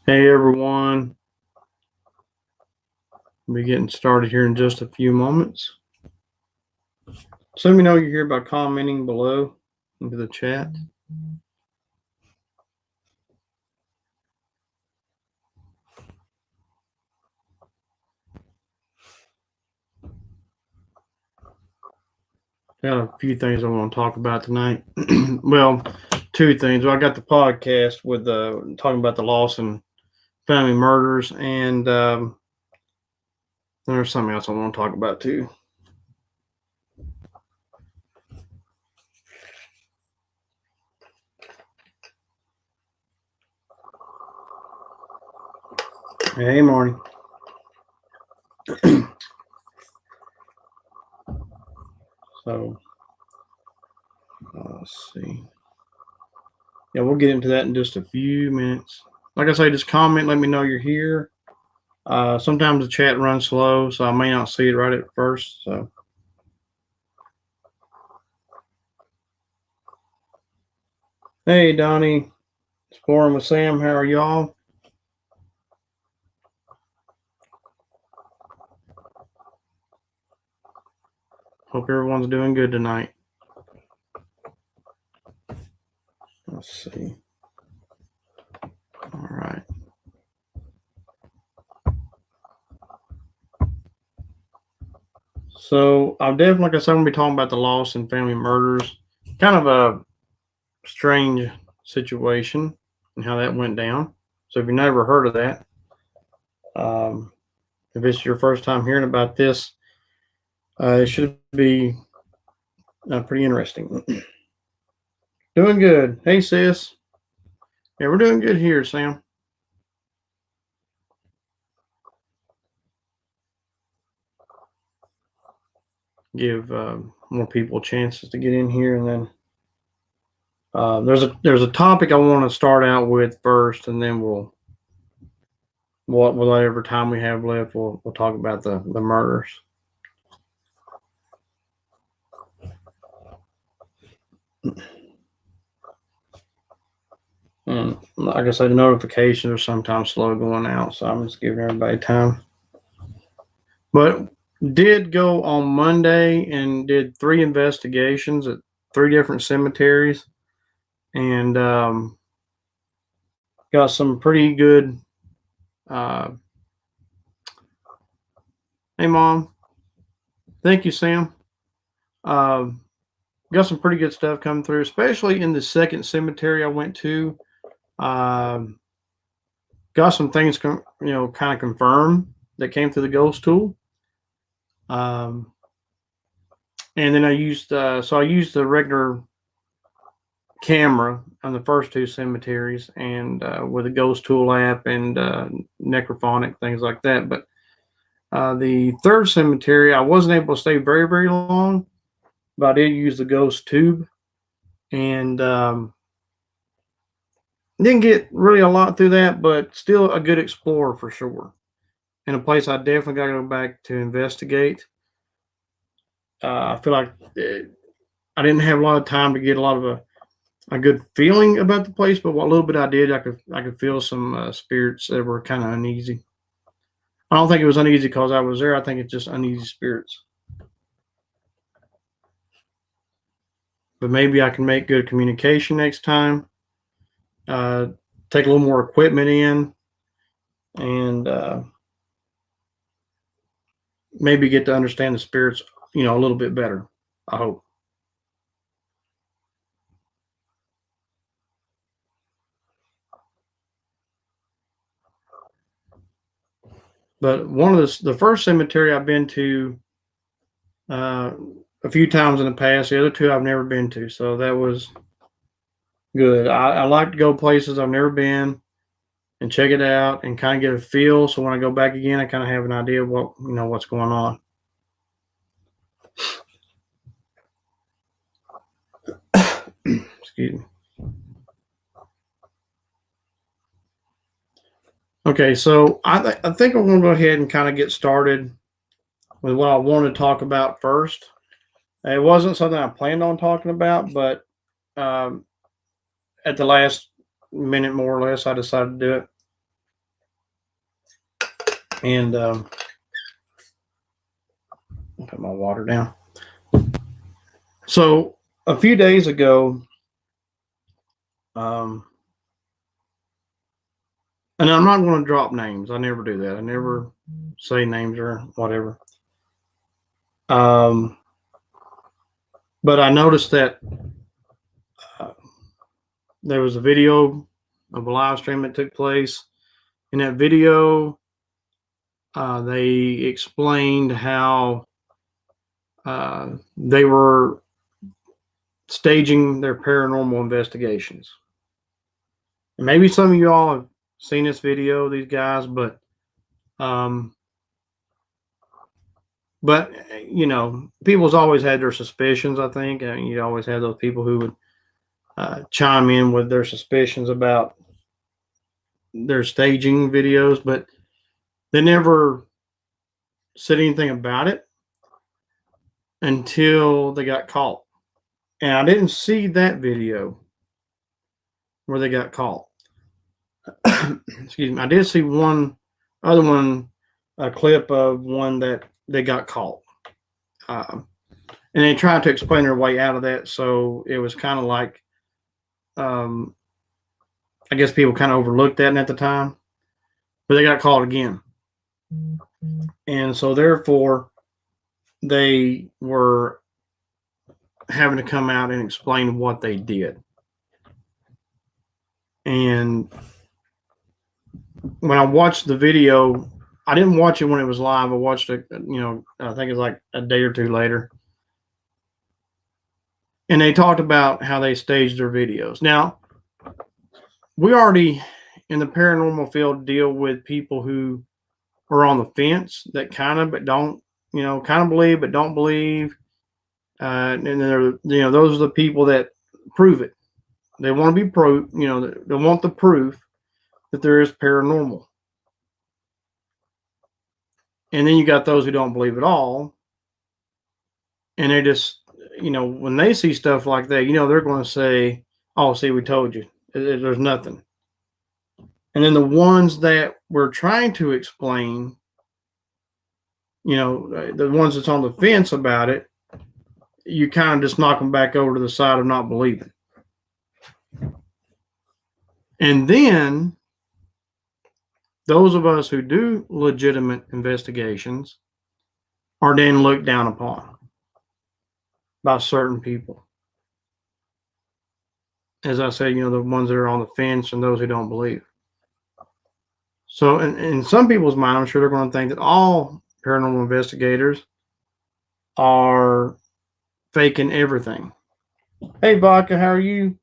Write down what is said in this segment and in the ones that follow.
Hey everyone, we'll be getting started here in just a few moments. So let me know you're here by commenting below into the chat. Got a few things I want to talk about tonight. Well, two things. Well, I got the podcast with talking about the Lawson family murders, and there's something else I want to talk about too. Hey, morning. So let's see. Yeah, we'll get into that in just a few minutes. Like I say, just comment, let me know you're here. Sometimes the chat runs slow, so I may not see it right at first. So, hey, Donnie, exploring with Sam. How are y'all? Hope everyone's doing good tonight. Let's see. All right. So, I've definitely, like I said, I'm going to be talking about the Lawson family murders. Kind of a strange situation and how that went down. So, if you've never heard of that, um, if it's your first time hearing about this, it should be pretty interesting. Doing good. Hey, sis. Yeah, we're doing good here, Sam. Give more people chances to get in here, and then there's a topic I want to start out with first, and then whatever time we have left, we'll talk about the murders. And like I said, the notifications are sometimes slow going out, so I'm just giving everybody time. But did go on Monday and did 3 investigations at 3 different cemeteries, and got some pretty good. Uh, hey, mom. Thank you, Sam. Got some pretty good stuff coming through, especially in the second cemetery I went to. Um, got some things, kind of confirmed that came through the ghost tool. Um, and then I used the regular camera on the first 2 cemeteries, and with a ghost tool app and Necrophonic, things like that. But the third cemetery, I wasn't able to stay very, very long, but I did use the ghost tube, and didn't get really a lot through that, but still a good explorer for sure, and a place I definitely got to go back to investigate. I feel like I didn't have a lot of time to get a lot of a good feeling about the place, but what little bit I did, I could feel some spirits that were kind of uneasy. I don't think it was uneasy because I was there. I think it's just uneasy spirits. But maybe I can make good communication next time. Take a little more equipment in, and maybe get to understand the spirits, a little bit better. I hope. But one of the first cemetery I've been to uh, a few times in the past. The other 2 I've never been to, so that was good. I like to go places I've never been and check it out and kind of get a feel. So when I go back again, I kind of have an idea of what's going on. Excuse me. Okay, so I think I'm going to go ahead and kind of get started with what I wanted to talk about first. It wasn't something I planned on talking about, but um, at the last minute, more or less, I decided to do it. And I'll put my water down. So a few days ago, and I'm not going to drop names. I never do that. I never say names or whatever. But I noticed that there was a video of a live stream that took place. In that video, they explained how they were staging their paranormal investigations. And maybe some of you all have seen this video, these guys, but you know, people's always had their suspicions. I think you always have those people who would chime in with their suspicions about their staging videos, but they never said anything about it until they got caught. And I didn't see that video where they got caught. Excuse me. I did see one other one, a clip of one that they got caught. And they tried to explain their way out of that. So it was kind of like, I guess people kind of overlooked that at the time, but they got caught again. And so therefore they were having to come out and explain what they did. And when I watched the video, I didn't watch it when it was live. I watched it, you know, I think it was like a day or two later. And they talked about how they staged their videos. Now, we already in the paranormal field deal with people who are on the fence that kind of but don't, you know, kind of believe but don't believe. And they're, you know, those are the people that prove it. They want to be proof, you know, they want the proof that there is paranormal. And then you got those who don't believe at all. And they just, you know, when they see stuff like that, you know, they're going to say, oh, see, we told you. There's nothing. And then the ones that we're trying to explain, you know, the ones that's on the fence about it, you kind of just knock them back over to the side of not believing. And then those of us who do legitimate investigations are then looked down upon by certain people. As I said, you know, the ones that are on the fence and those who don't believe. So in some people's mind, I'm sure they're going to think that all paranormal investigators are faking everything. Hey, Vodka, how are you?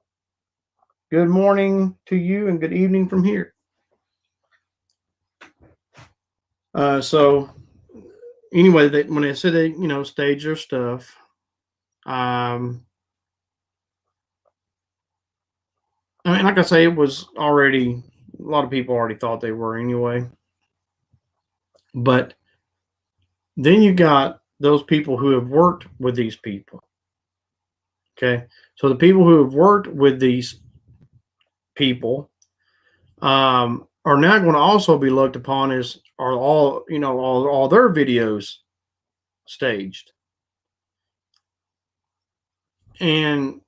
Good morning to you and good evening from here. So anyway, when they said they, you know, stage their stuff, I mean, like I say, it was already, a lot of people already thought they were anyway. But then you got those people who have worked with these people. Okay. So the people who have worked with these people are now going to also be looked upon as are all, you know, all their videos staged. And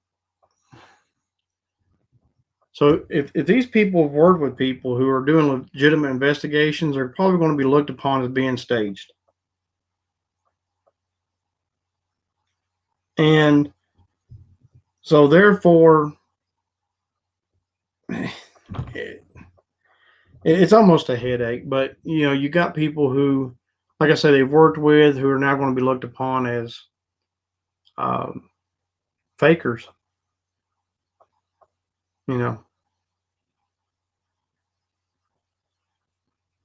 so if these people have worked with people who are doing legitimate investigations, they're probably going to be looked upon as being staged. And so therefore, it's almost a headache. But, you know, you got people who, like I said, they've worked with who are now going to be looked upon as fakers. You know.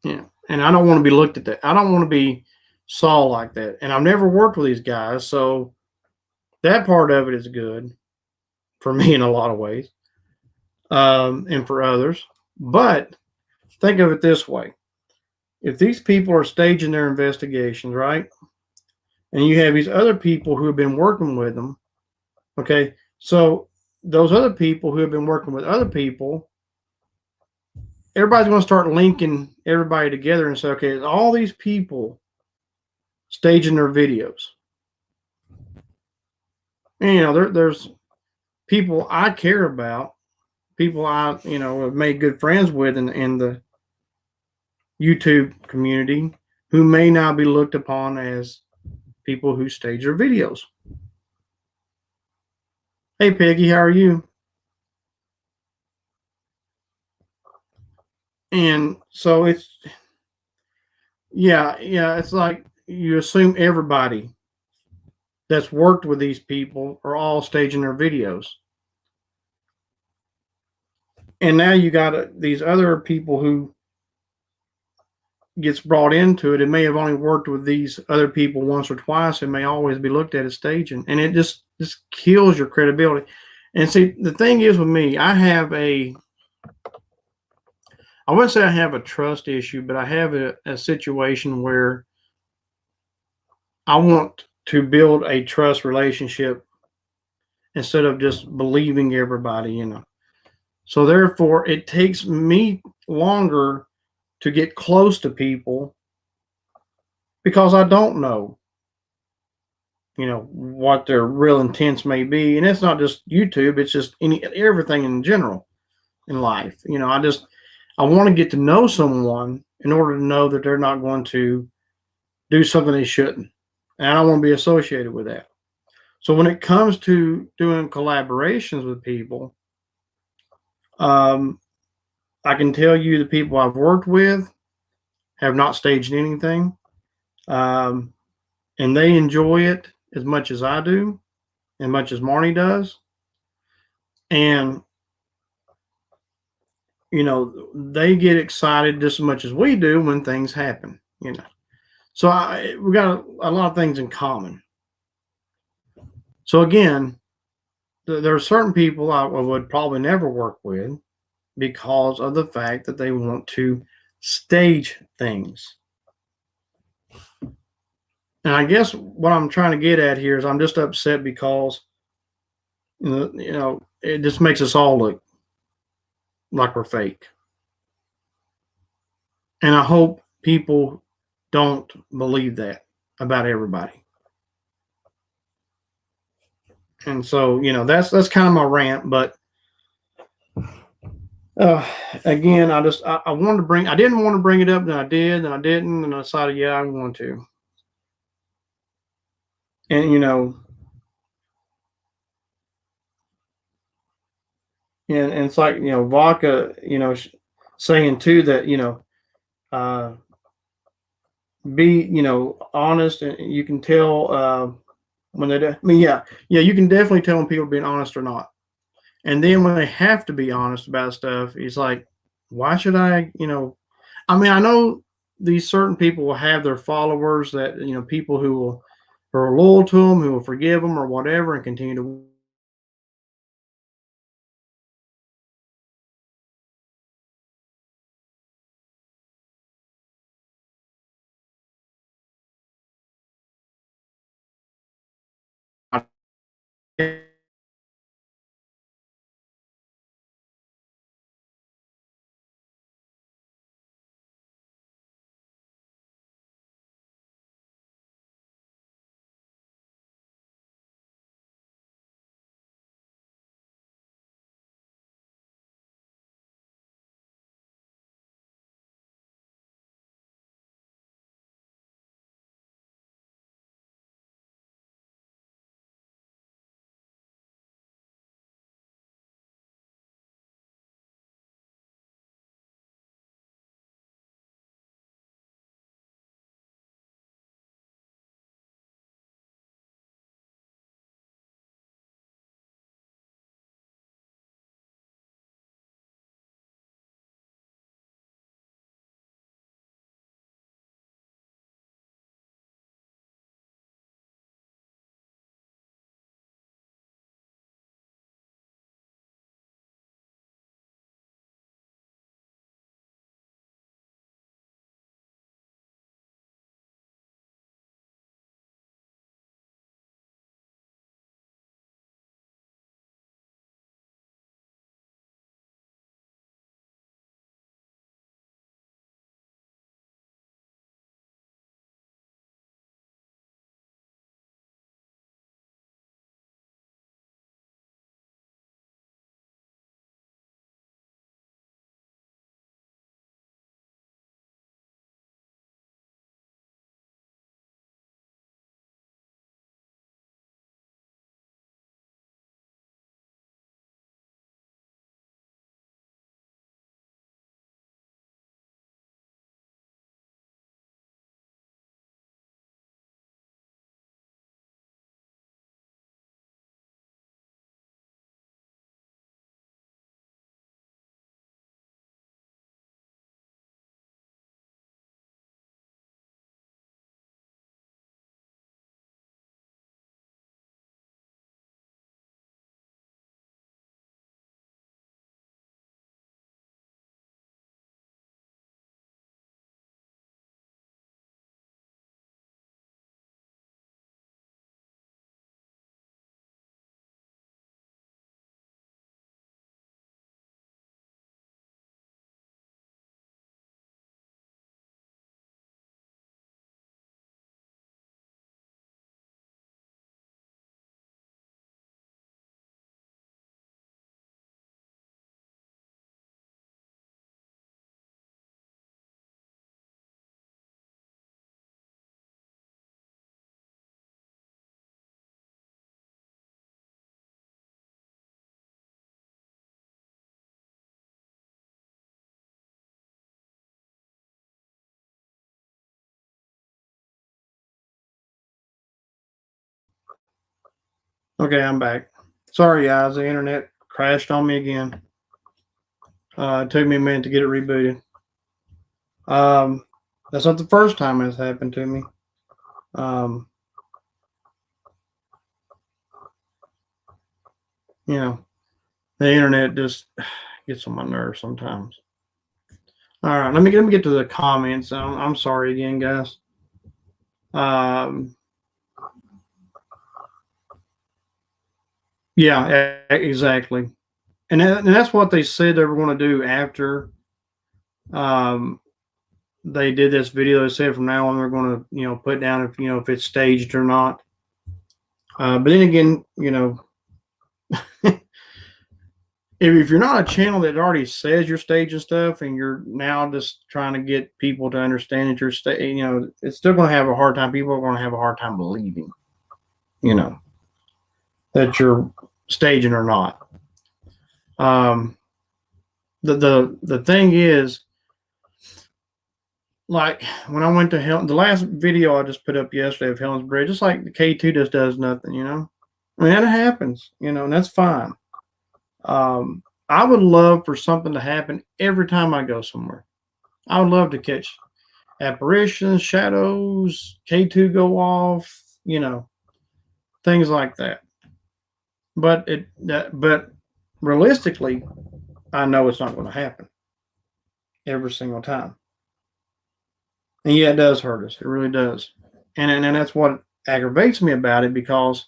Yeah. And I don't want to be looked at that. I don't want to be saw like that. And I've never worked with these guys, so that part of it is good for me in a lot of ways, and for others. But think of it this way. If these people are staging their investigations, right? And you have these other people who have been working with them, okay? So those other people who have been working with other people, everybody's going to start linking everybody together and say, okay, all these people staging their videos. And, there's people I care about, people I, have made good friends with in the YouTube community who may now be looked upon as people who stage their videos. Hey, Peggy, how are you? And so yeah, it's like you assume everybody that's worked with these people are all staging their videos. And now you got these other people who gets brought into it. It may have only worked with these other people once or twice. It may always be looked at as staging, and it just kills your credibility. And see, the thing is with me, I wouldn't say I have a trust issue, but I have a situation where I want to build a trust relationship instead of just believing everybody. So therefore, it takes me longer to get close to people because I don't know, what their real intents may be. And it's not just YouTube, it's just everything in general in life. I want to get to know someone in order to know that they're not going to do something they shouldn't. And I don't want to be associated with that. So when it comes to doing collaborations with people, um, I can tell you the people I've worked with have not staged anything, um, and they enjoy it as much as I do, as much as Marnie does, and they get excited just as much as we do when things happen. So we got a lot of things in common. So again, there are certain people I would probably never work with because of the fact that they want to stage things. And I guess what I'm trying to get at here is I'm just upset because it just makes us all look like we're fake. And I hope people don't believe that about everybody. And so, that's kind of my rant. But uh, again, I wanted to I didn't want to bring it up, then I did, and I didn't, and I decided, yeah, I want to. And and it's like vodka, saying too that uh, be honest, and you can tell when they do. I mean, yeah, you can definitely tell when people are being honest or not. And then when they have to be honest about stuff, it's like, why should I? I mean, I know these certain people will have their followers that people who are loyal to them, who will forgive them or whatever, and continue to Okay, I'm back. Sorry, guys. The internet crashed on me again. It took me a minute to get it rebooted. That's not the first time it's happened to me. Um, you know, the internet just gets on my nerves sometimes. All right, let me get to the comments. I'm sorry again, guys. Um, yeah, exactly. And that's what they said they were going to do after um, they did this video. They said from now on they're going to put down if it's staged or not. But then again, if you're not a channel that already says you're staging stuff and you're now just trying to get people to understand that you're it's still going to have a hard time. People are going to have a hard time believing, you know, that you're staging or not. The thing is, like when I went to the last video I just put up yesterday of Helen's Bridge, it's like the K2 just does nothing, I mean, that happens, and that's fine. I would love for something to happen every time I go somewhere. I would love to catch apparitions, shadows, K2 go off, things like that. But but realistically, I know it's not going to happen every single time. And yeah, it does hurt us. It really does. And that's what aggravates me about it, because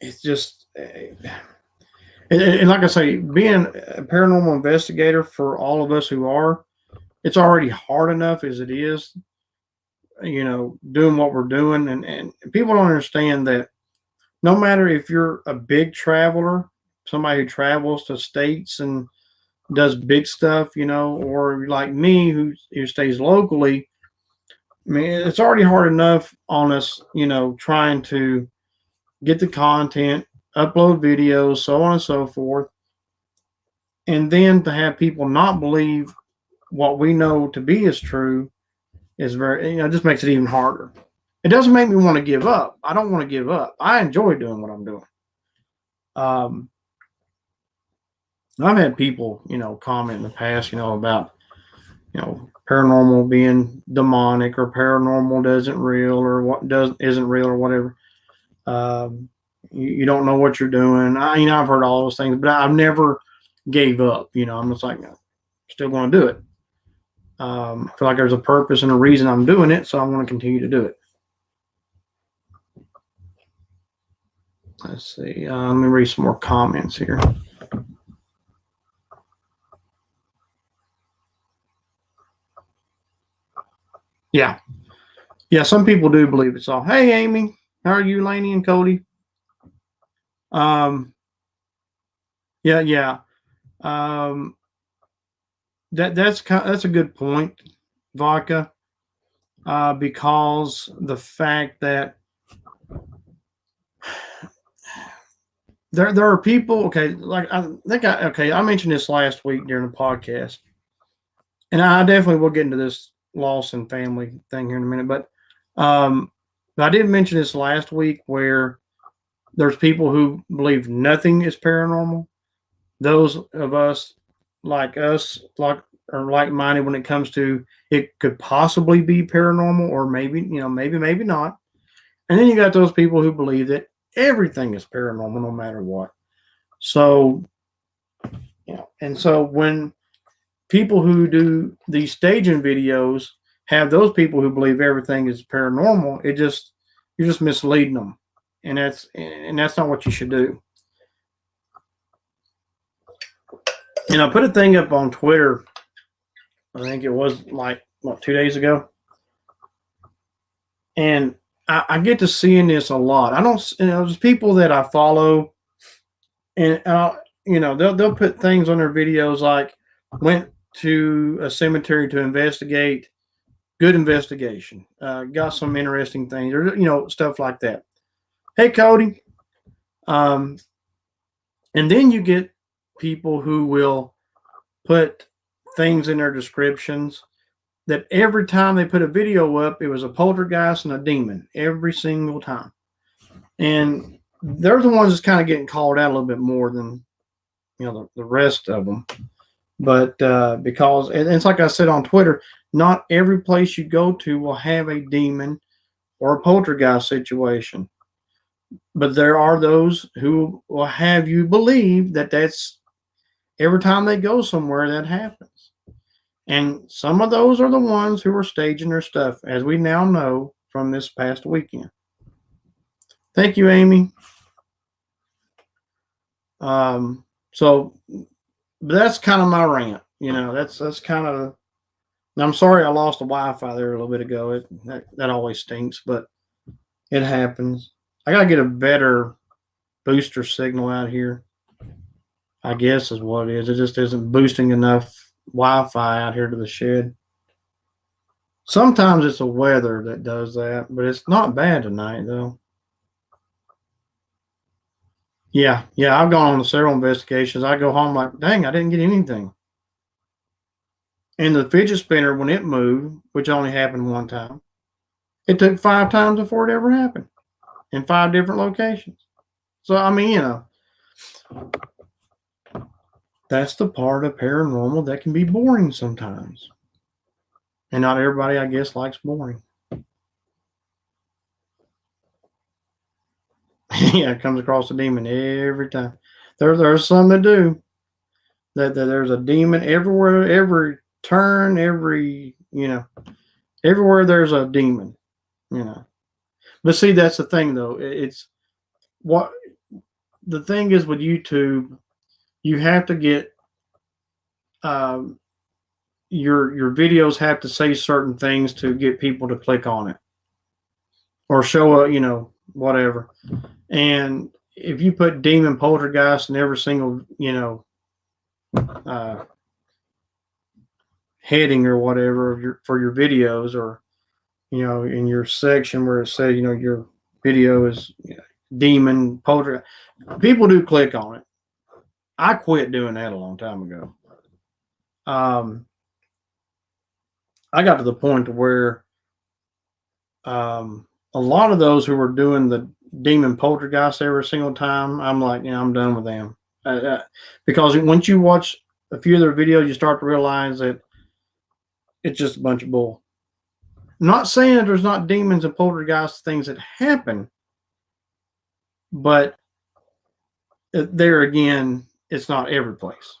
it's just and like I say, being a paranormal investigator, for all of us who are, it's already hard enough as it is, doing what we're doing. And people don't understand that no matter if you're a big traveler, somebody who travels to states and does big stuff, or like me who stays locally, I mean, it's already hard enough on us, trying to get the content, upload videos, so on and so forth. And then to have people not believe what we know to be as true is very, it just makes it even harder. It doesn't make me want to give up. I don't want to give up. I enjoy doing what I'm doing. I've had people, comment in the past, about, paranormal being demonic, or paranormal isn't real, or isn't real, or whatever. You don't know what you're doing. I've heard all those things, but I've never gave up. I'm just like, no, still going to do it. I feel like there's a purpose and a reason I'm doing it, so I'm going to continue to do it. Let's see. Let me read some more comments here. Yeah. Yeah, some people do believe it's all. Hey, Amy. How are you, Laney and Cody? Yeah. That's a good point, Vodka. Because the fact that there are people, okay, like I mentioned this last week during the podcast, and I definitely will get into this Lawson family thing here in a minute, but I did mention this last week, where there's people who believe nothing is paranormal. Those of us like us, are like-minded when it comes to it could possibly be paranormal, or maybe, maybe not. And then you got those people who believe that everything is paranormal no matter what. So, and so when people who do these staging videos have those people who believe everything is paranormal, you're just misleading them. And that's not what you should do. And I put a thing up on Twitter, I think it was like 2 days ago. And I get to seeing this a lot. I don't, there's people that I follow, and they'll put things on their videos like, went to a cemetery to investigate, good investigation, got some interesting things, or stuff like that. Hey, Cody. And then you get people who will put things in their descriptions that every time they put a video up, it was a poltergeist and a demon every single time. And they're the ones that's kind of getting called out a little bit more than the rest of them. But because it's like I said on Twitter, not every place you go to will have a demon or a poltergeist situation. But there are those who will have you believe that that's every time they go somewhere that happens. And some of those are the ones who are staging their stuff, as we now know from this past weekend. Thank you, Amy. So that's kind of my rant. That's kind of. I'm sorry I lost the Wi-Fi there a little bit ago. That always stinks, but it happens. I gotta get a better booster signal out here. I guess is what it is. It just isn't boosting enough Wi-Fi out here to the shed. Sometimes it's the weather that does that, but it's not bad tonight though. Yeah, I've gone on several investigations. I go home like, dang, I didn't get anything. And the fidget spinner, when it moved, which only happened one time, it took 5 times before it ever happened in 5 different locations. So, I mean, that's the part of paranormal that can be boring sometimes. And not everybody, I guess, likes boring. Yeah, it comes across a demon every time. There's some that do. That there's a demon everywhere, every turn, everywhere there's a demon. But see, that's the thing though. It's what the thing is with YouTube. You have to get your videos have to say certain things to get people to click on it or show whatever. And if you put demon poltergeist in every single heading or whatever for your videos, or in your section where it says your video is demon poltergeist, people do click on it. I quit doing that a long time ago. I got to the point to where a lot of those who were doing the demon poltergeist every single time, I'm like, I'm done with them. Because once you watch a few of their videos, you start to realize that it's just a bunch of bull. I'm not saying that there's not demons and poltergeist things that happen, but there again, it's not every place.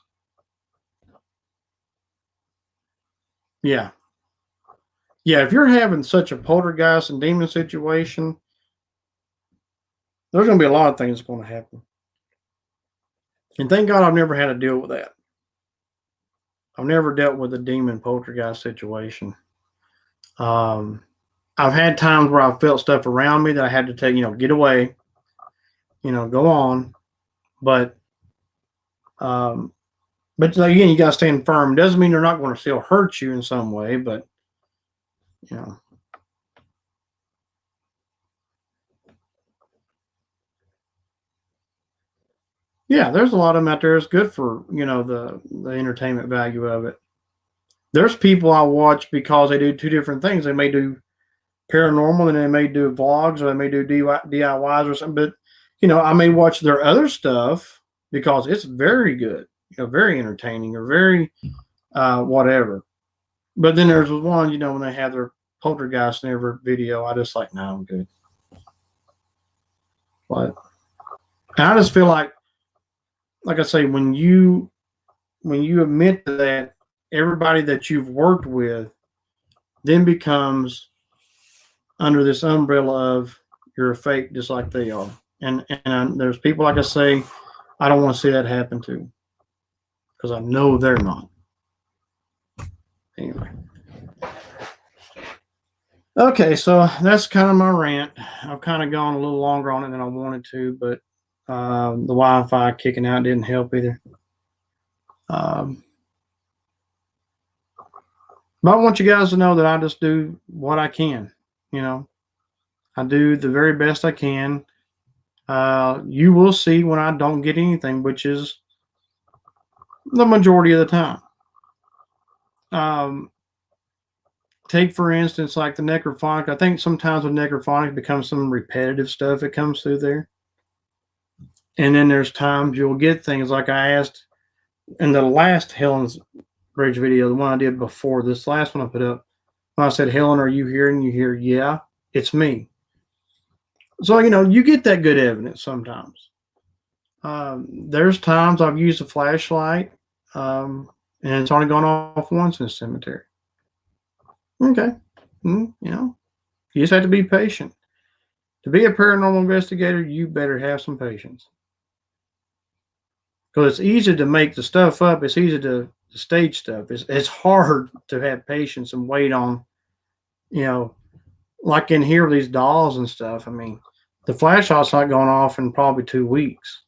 Yeah, if you're having such a poltergeist and demon situation, there's going to be a lot of things going to happen. And thank God I've never had to deal with that. I've never dealt with a demon poltergeist situation. I've had times where I've felt stuff around me that I had to take, get away, go on. But again, you got to stand firm. Doesn't mean they're not going to still hurt you in some way, but yeah, there's a lot of them out there. It's good for the entertainment value of it. There's people I watch because they do 2 different things. They may do paranormal and they may do vlogs, or they may do DIYs or something. But I may watch their other stuff because it's very good, very entertaining, or very whatever. But then there's one, when they have their poltergeist in every video, I just like, no, I'm good. But I just feel like I say, when you admit to that, everybody that you've worked with then becomes under this umbrella of you're a fake, just like they are. And there's people, like I say, I don't want to see that happen to, because I know they're not. Anyway. Okay, so that's kind of my rant. I've kind of gone a little longer on it than I wanted to, but the Wi-Fi kicking out didn't help either. But I want you guys to know that I just do what I can. I do the very best I can. You will see when I don't get anything, which is the majority of the time. take for instance, like the necrophonic. I think sometimes with necrophonic becomes some repetitive stuff that comes through there. And then there's times you'll get things like I asked in the last Helen's Bridge video, the one I did before this last one I put up. When I said, Helen, are you here? And you hear, yeah, it's me. So, you get that good evidence sometimes. There's times I've used a flashlight and it's only gone off once in the cemetery. Okay. You just have to be patient. To be a paranormal investigator, you better have some patience. Because it's easy to make the stuff up. It's easy to stage stuff. It's hard to have patience and wait on, like in here with these dolls and stuff. I mean, the flashlight's not going off in probably 2 weeks.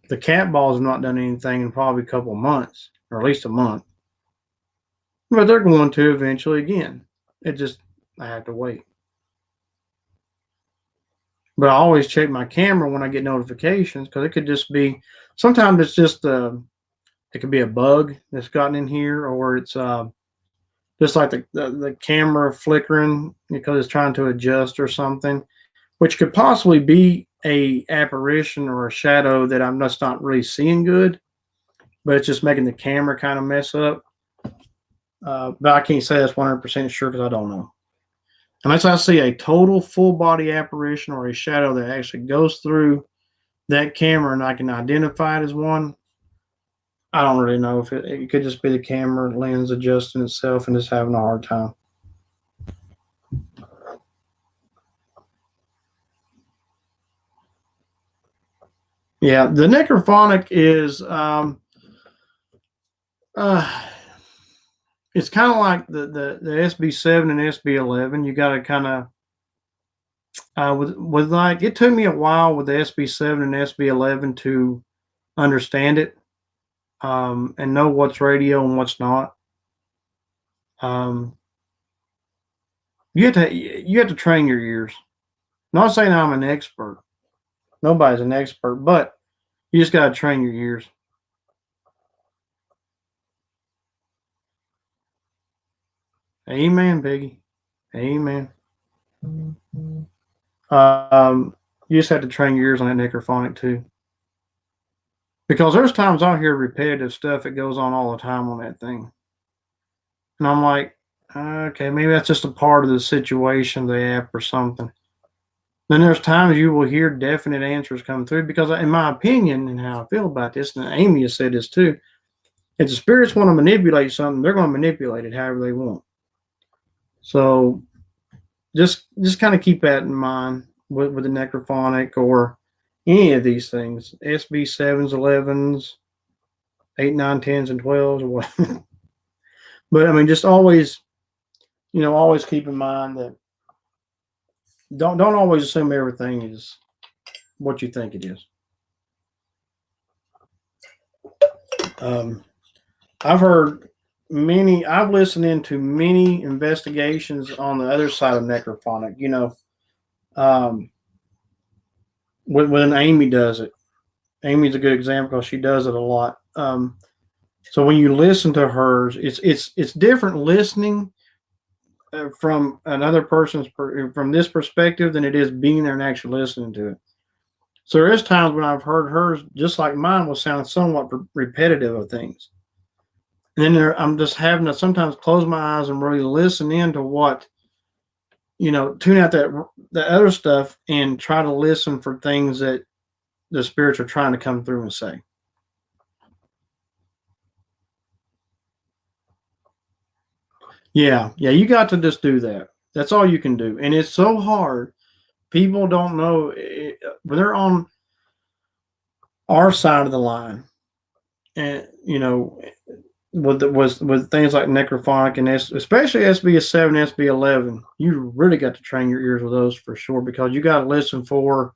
The cat balls have not done anything in probably a couple of months, or at least a month. But they're going to eventually again. I have to wait. But I always check my camera when I get notifications, because it could just be, sometimes it's just, it could be a bug that's gotten in here, or it's just like the camera flickering because it's trying to adjust or something, which could possibly be a apparition or a shadow that I'm just not really seeing good, but it's just making the camera kind of mess up. But I can't say that's 100% sure because I don't know. Unless I see a total full body apparition or a shadow that actually goes through that camera and I can identify it as one, I don't really know. If it could just be the camera lens adjusting itself and just having a hard time. Yeah, the necrophonic is it's kind of like the SB7 and SB11. You got to kind of with like, it took me a while with the SB7 and SB11 to understand it and know what's radio and what's not. You have to train your ears. Not saying I'm an expert. Nobody's an expert, but you just got to train your ears. Amen, Biggie. Amen. You just have to train your ears on that necrophonic too. Because there's times I hear repetitive stuff that goes on all the time on that thing. And I'm like, okay, maybe that's just a part of the situation, the app or something. Then there's times you will hear definite answers come through, because in my opinion and how I feel about this, and Amy has said this too, if the spirits want to manipulate something, they're going to manipulate it however they want. So just kind of keep that in mind with the necrophonic or any of these things, SB7s, 11s, 8, 9, 10s, and 12s, or what. But I mean, just always keep in mind that don't always assume everything is what you think it is. I've listened into many investigations on the other side of necrophonic, when Amy does it. Amy's a good example because she does it a lot. So when you listen to hers, it's different listening from another person's from this perspective than it is being there and actually listening to it. So there is times when I've heard hers, just like mine, will sound somewhat repetitive of things. And then I'm just having to sometimes close my eyes and really listen into what, tune out that other stuff and try to listen for things that the spirits are trying to come through and say. Yeah, you got to just do that. That's all you can do. And it's so hard. People don't know when they're on our side of the line, and with things like necrophonic and especially SB7, SB11, you really got to train your ears with those for sure, because you got to listen for,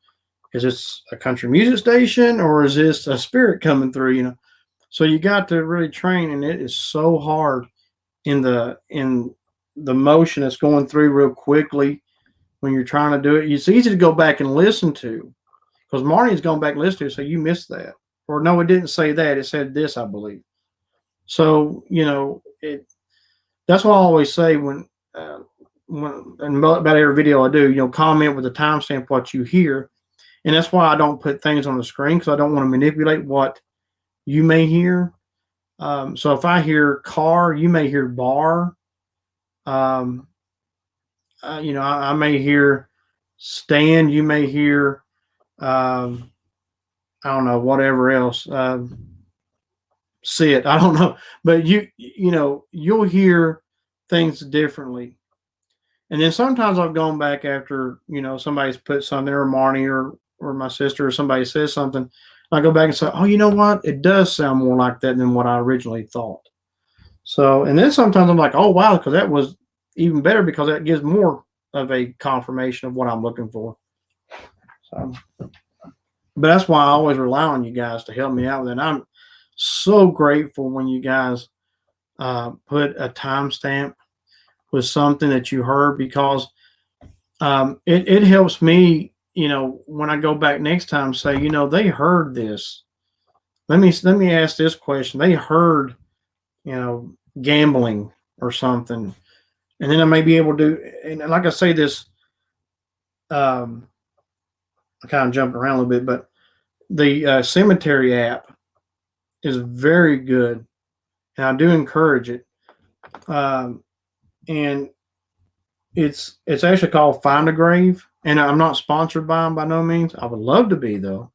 is this a country music station or is this a spirit coming through? So you got to really train, and it is so hard in the motion that's going through real quickly when you're trying to do it. It's easy to go back and listen to, because Marnie's gone back and listened to it, so you missed that. Or no, it didn't say that. It said this, I believe. So, That's what I always say when and about every video I do, comment with a timestamp what you hear. And that's why I don't put things on the screen, because I don't want to manipulate what you may hear. So if I hear car, you may hear bar. Um, I may hear stand, you may hear, I don't know, whatever else. Sit, I don't know, but you'll hear things differently. And then sometimes I've gone back after, somebody's put something there, or Marnie or my sister or somebody says something. I go back and say, oh, you know what? It does sound more like that than what I originally thought. So, and then sometimes I'm like, oh, wow, because that was even better, because that gives more of a confirmation of what I'm looking for. So, but that's why I always rely on you guys to help me out with it. And I'm so grateful when you guys put a timestamp with something that you heard, because it helps me, when I go back next time, say, they heard this. Let me ask this question. They heard, gambling or something, and then I may be able to. And like I say, this, I kind of jumped around a little bit, but the cemetery app is very good, and I do encourage it. And it's actually called Find a Grave, and I'm not sponsored by them by no means. I would love to be, though,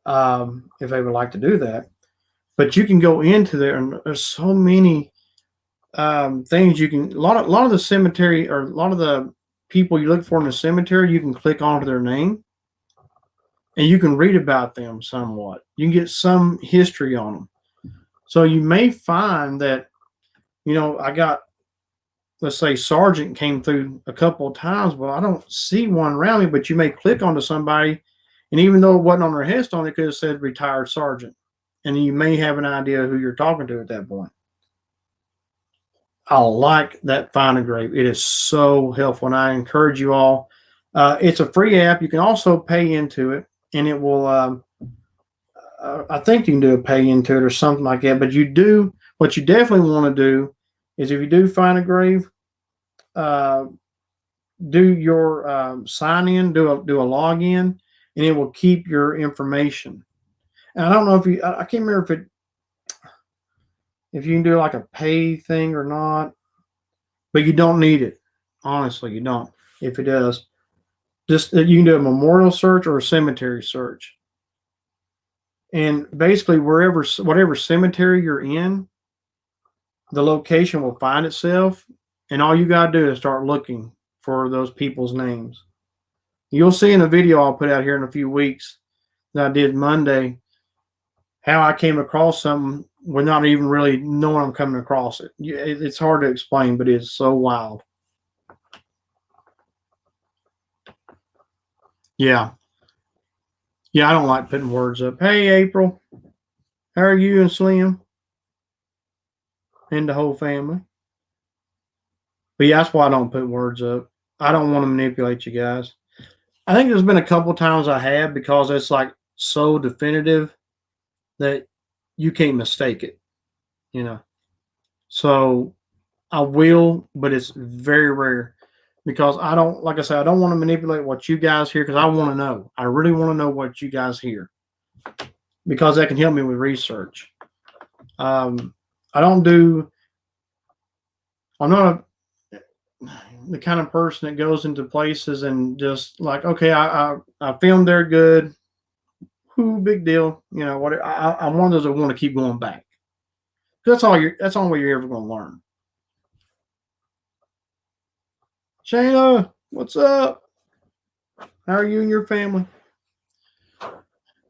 if they would like to do that. But you can go into there, and there's so many things you can. A lot of the cemetery, or a lot of the people you look for in the cemetery, you can click onto their name, and you can read about them somewhat. You can get some history on them. So you may find that, I got, let's say, Sergeant came through a couple of times. Well, I don't see one around me, but you may click onto somebody, and even though it wasn't on their headstone, it could have said retired sergeant, and you may have an idea who you're talking to at that point. I like that Find a Grave. It is so helpful, and I encourage you all. It's a free app. You can also pay into it, and it will. I think you can do a pay into it or something like that. But what you definitely want to do is, if you do Find a Grave, do your sign in, do a login, and it will keep your information. And I don't know I can't remember if you can do like a pay thing or not, but you don't need it. Honestly, you don't. If it does, just you can do a memorial search or a cemetery search, and basically whatever cemetery you're in, the location will find itself, and all you got to do is start looking for those people's names. You'll see in a video I'll put out here in a few weeks that I did Monday, how I came across something with not even really knowing I'm coming across it. It's hard to explain, but it's so wild. Yeah. Yeah, I don't like putting words up. Hey, April. How are you and Slim? And the whole family. But yeah, that's why I don't put words up. I don't want to manipulate you guys. I think there's been a couple times I have, because it's like so definitive that you can't mistake it, So I will, but it's very rare, because I don't, like I said, I don't want to manipulate what you guys hear, because I want to know. I really want to know what you guys hear, because that can help me with research. I'm not the kind of person that goes into places and just like, okay, I filmed there, good. Who, big deal. What I'm one of those that want to keep going back. That's the only way you're ever going to learn. Shayna, what's up? How are you and your family?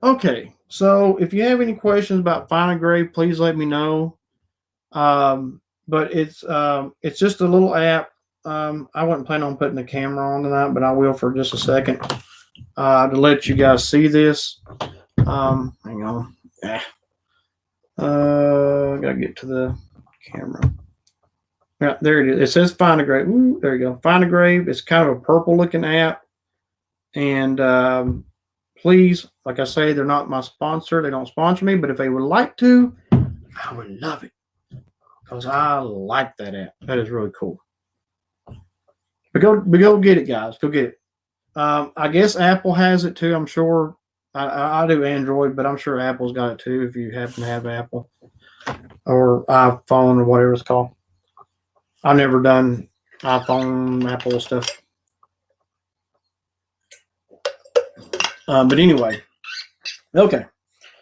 Okay, so if you have any questions about Find a Grave, please let me know. But it's just a little app. I wasn't planning on putting the camera on tonight, but I will for just a second to let you guys see this. Hang on. Gotta get to the camera. Yeah, there it is. It says Find a Grave. Ooh, there you go. Find a Grave. It's kind of a purple looking app. And please, like I say, they're not my sponsor. They don't sponsor me. But if they would like to, I would love it. because I like that app. That is really cool. But go get it, guys. Go get it. I guess Apple has it too. I'm sure. I do Android, but I'm sure Apple's got it too. If you happen to have Apple or iPhone or whatever it's called. I've never done iPhone, Apple stuff. But anyway, okay.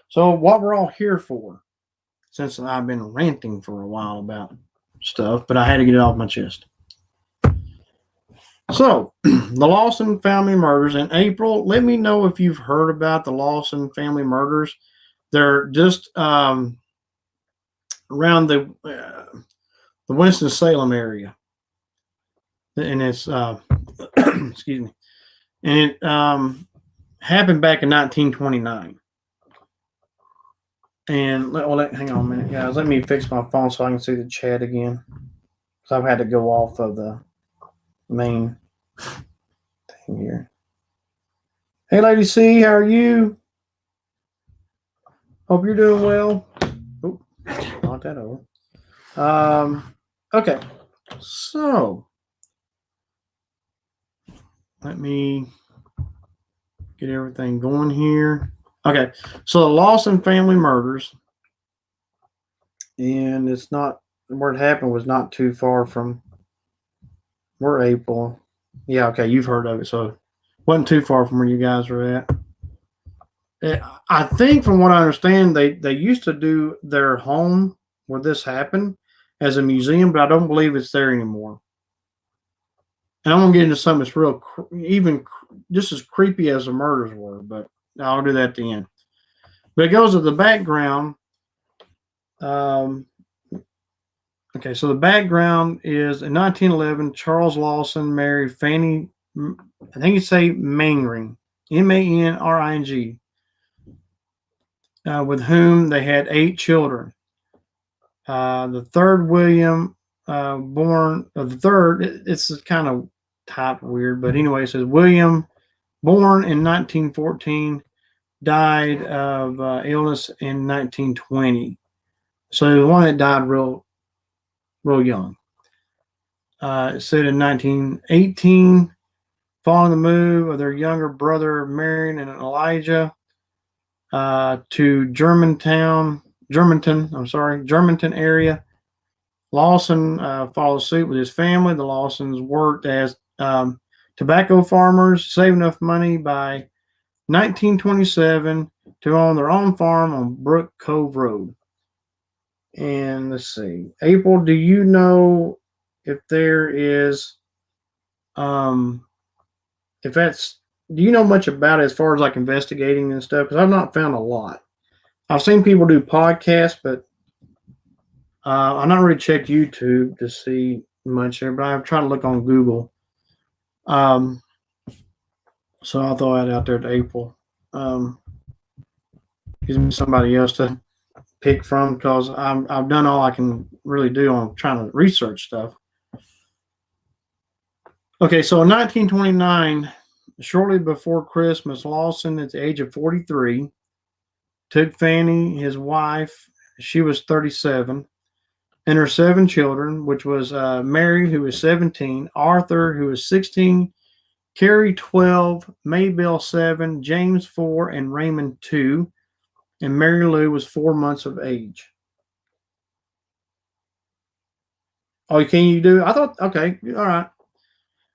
So what we're all here for, since I've been ranting for a while about stuff, but I had to get it off my chest. So, the Lawson family murders in April. Let me know if you've heard about the Lawson family murders. They're just around the Winston-Salem area, and it's excuse me, and it happened back in 1929. And hang on a minute, guys. Let me fix my phone so I can see the chat again, because I've had to go off of the main thing here. Hey, Lady C, how are you? Hope you're doing well. Oop, knock that over. Okay, so let me get everything going here. Okay, so the Lawson family murders, and it's not where it happened was not too far from where April. Yeah, okay, you've heard of it, so it wasn't too far from where you guys are at. I think, from what I understand, they used to do their home where this happened as a museum, but I don't believe it's there anymore. And I'm gonna get into something that's real, even just as creepy as the murders were, but I'll do that at the end. But it goes to the background. Okay, so the background is in 1911, Charles Lawson married Fanny, I think you say Mangring, Manring, with whom they had 8 children. The third William, it's kind of typed weird, but anyway, it says William, born in 1914, died of illness in 1920. So the one that died real young. It said in 1918, following the move of their younger brother Marion and Elijah to Germantown area, Lawson followed suit with his family. The Lawsons worked as tobacco farmers, saved enough money by 1927 to own their own farm on Brook Cove Road. And let's see, April, do you know if there is, do you know much about it as far as like investigating and stuff? Because I've not found a lot. I've seen people do podcasts, but I've not really checked YouTube to see much there, but I've tried to look on Google. So I'll throw that out there to April. Gives me somebody else to pick from, because I've done all I can really do on trying to research stuff. Okay, so in 1929, shortly before Christmas, Lawson, at the age of 43, took Fanny, his wife, she was 37, and her 7 children, which was Mary, who was 17, Arthur, who was 16, Carrie, 12, Maybelle, 7, James, 4, and Raymond, 2. And Mary Lou was 4 months of age. Oh, can you do? I thought, okay, all right.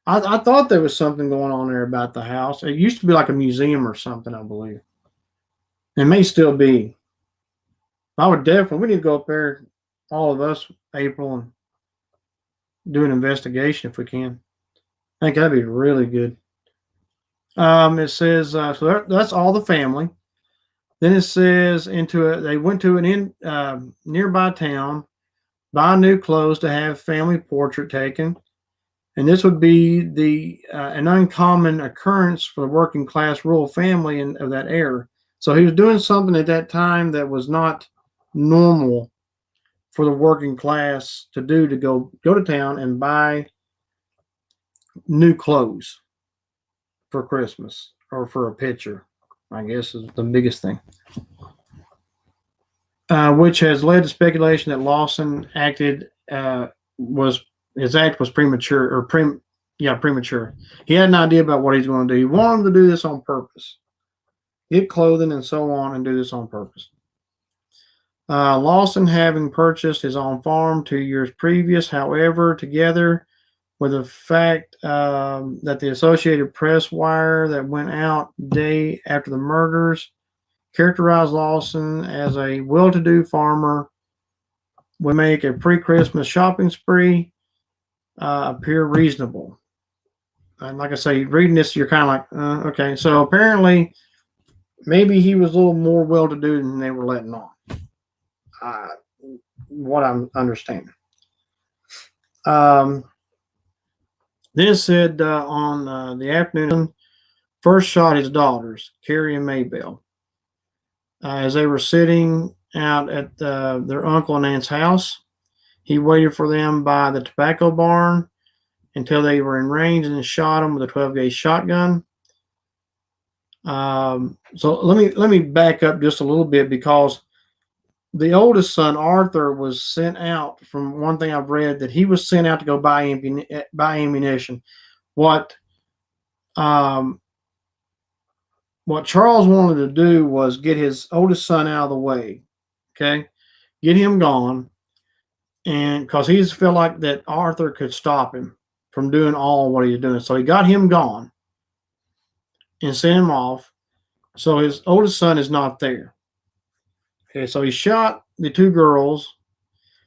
I thought there was something going on there about the house. It used to be like a museum or something, I believe. It may still be. I would definitely, we need to go up there, all of us, April, and do an investigation if we can. I think that'd be really good. It says, so that's all the family. Then it says they went to an nearby town, buy new clothes to have family portrait taken. And this would be an uncommon occurrence for the working class rural family of that era. So he was doing something at that time that was not normal for the working class to do, to go to town and buy new clothes for Christmas, or for a picture, I guess, is the biggest thing. which has led to speculation that Lawson acted was his act was premature or premature. He had an idea about what he's going to do. He wanted to do this on purpose, get clothing and so on, and do this on purpose. Lawson, having purchased his own farm 2 years previous, however, together with the fact that the Associated Press wire that went out day after the murders characterized Lawson as a well-to-do farmer, would make a pre-Christmas shopping spree appear reasonable. And like I say, reading this, you're kind of like, okay. So apparently, maybe he was a little more well-to-do than they were letting on. What I'm understanding. Then it said on the afternoon, first shot his daughters, Carrie and Maybelle, as they were sitting out at their uncle and aunt's house. He waited for them by the tobacco barn until they were in range and shot them with a 12-gauge shotgun. So let me back up just a little bit, because the oldest son, Arthur, was sent out, from one thing I've read, that he was sent out to go buy ammunition. What Charles wanted to do was get his oldest son out of the way, okay? Get him gone, and because he just felt like that Arthur could stop him from doing all what he was doing. So he got him gone and sent him off. So his oldest son is not there. Okay, so he shot the two girls.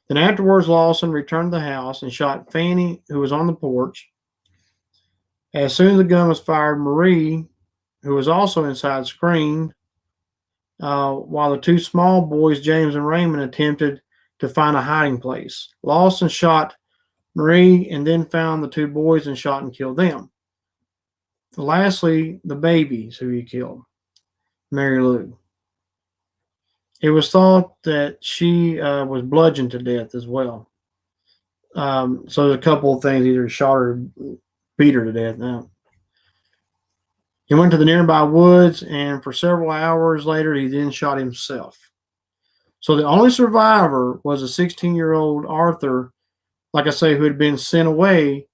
Then afterwards, Lawson returned to the house and shot Fanny, who was on the porch. As soon as the gun was fired, Marie, who was also inside, screamed, while the two small boys, James and Raymond, attempted to find a hiding place. Lawson shot Marie and then found the two boys and shot and killed them. Lastly, the babies who he killed, Mary Lou. It was thought that she was bludgeoned to death as well. So there's a couple of things: either shot her, beat her to death. Now, he went to the nearby woods, and for several hours later, he then shot himself. So the only survivor was a 16-year-old Arthur, like I say, who had been sent away,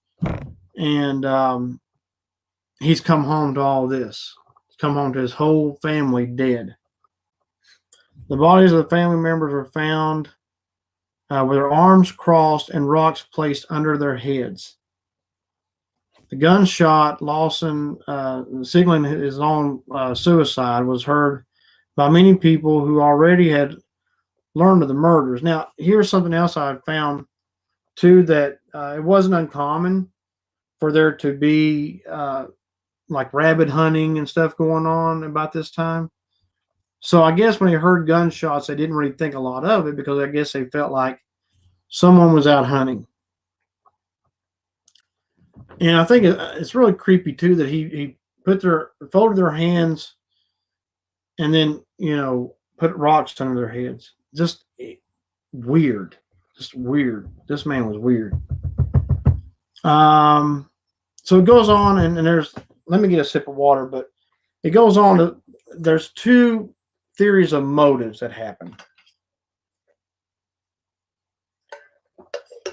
and he's come home to all this. He's come home to his whole family dead. The bodies of the family members were found with their arms crossed and rocks placed under their heads. The gunshot, Lawson signaling his own suicide, was heard by many people who already had learned of the murders. Now, here's something else I found, too, that it wasn't uncommon for there to be like rabbit hunting and stuff going on about this time. So I guess when they heard gunshots, they didn't really think a lot of it, because I guess they felt like someone was out hunting. And I think it's really creepy too that he folded their hands and then, put rocks under their heads. Just weird. Just weird. This man was weird. So it goes on, and let me get a sip of water, but it goes on to, there's two theories of motives that happen.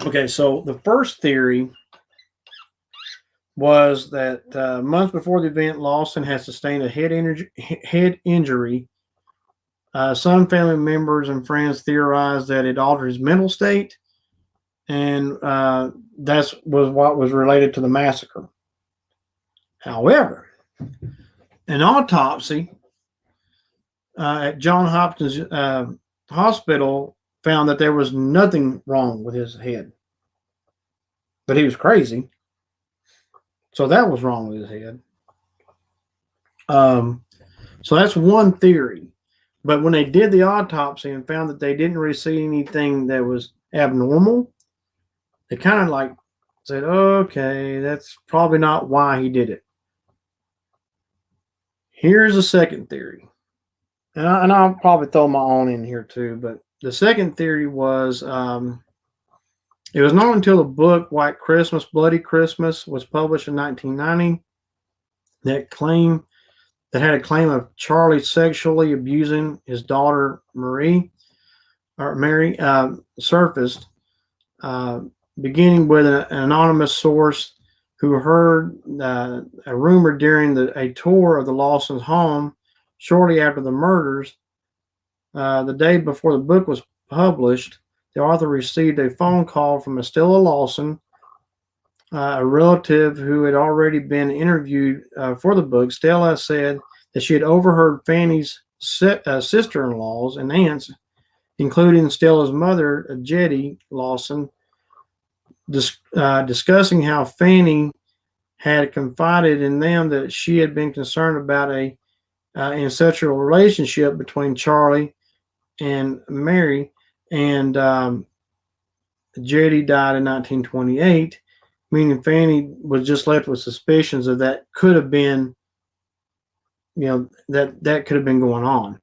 Okay, so the first theory was that months before the event, Lawson had sustained a head injury. Some family members and friends theorized that it altered his mental state, and that was what was related to the massacre. However, an autopsy at Johns Hopkins Hospital found that there was nothing wrong with his head, but he was crazy. So that was wrong with his head. So that's one theory. But when they did the autopsy and found that they didn't really see anything that was abnormal, they kind of like said, okay, that's probably not why he did it. Here's a second theory. And I'll probably throw my own in here too. But the second theory was it was not until the book White Christmas, Bloody Christmas was published in 1990 that had a claim of Charlie sexually abusing his daughter Marie. or Mary surfaced, uh, beginning with an anonymous source who heard a rumor during a tour of the Lawson's home shortly after the murders. The day before the book was published, the author received a phone call from Estella Lawson, a relative who had already been interviewed for the book. Stella said that she had overheard Fanny's sister-in-laws and aunts, including Stella's mother, Jetty Lawson, discussing how Fanny had confided in them that she had been concerned about a ancestral relationship between Charlie and Mary, and Jetty died in 1928, meaning Fanny was just left with suspicions of that could have been, that could have been going on.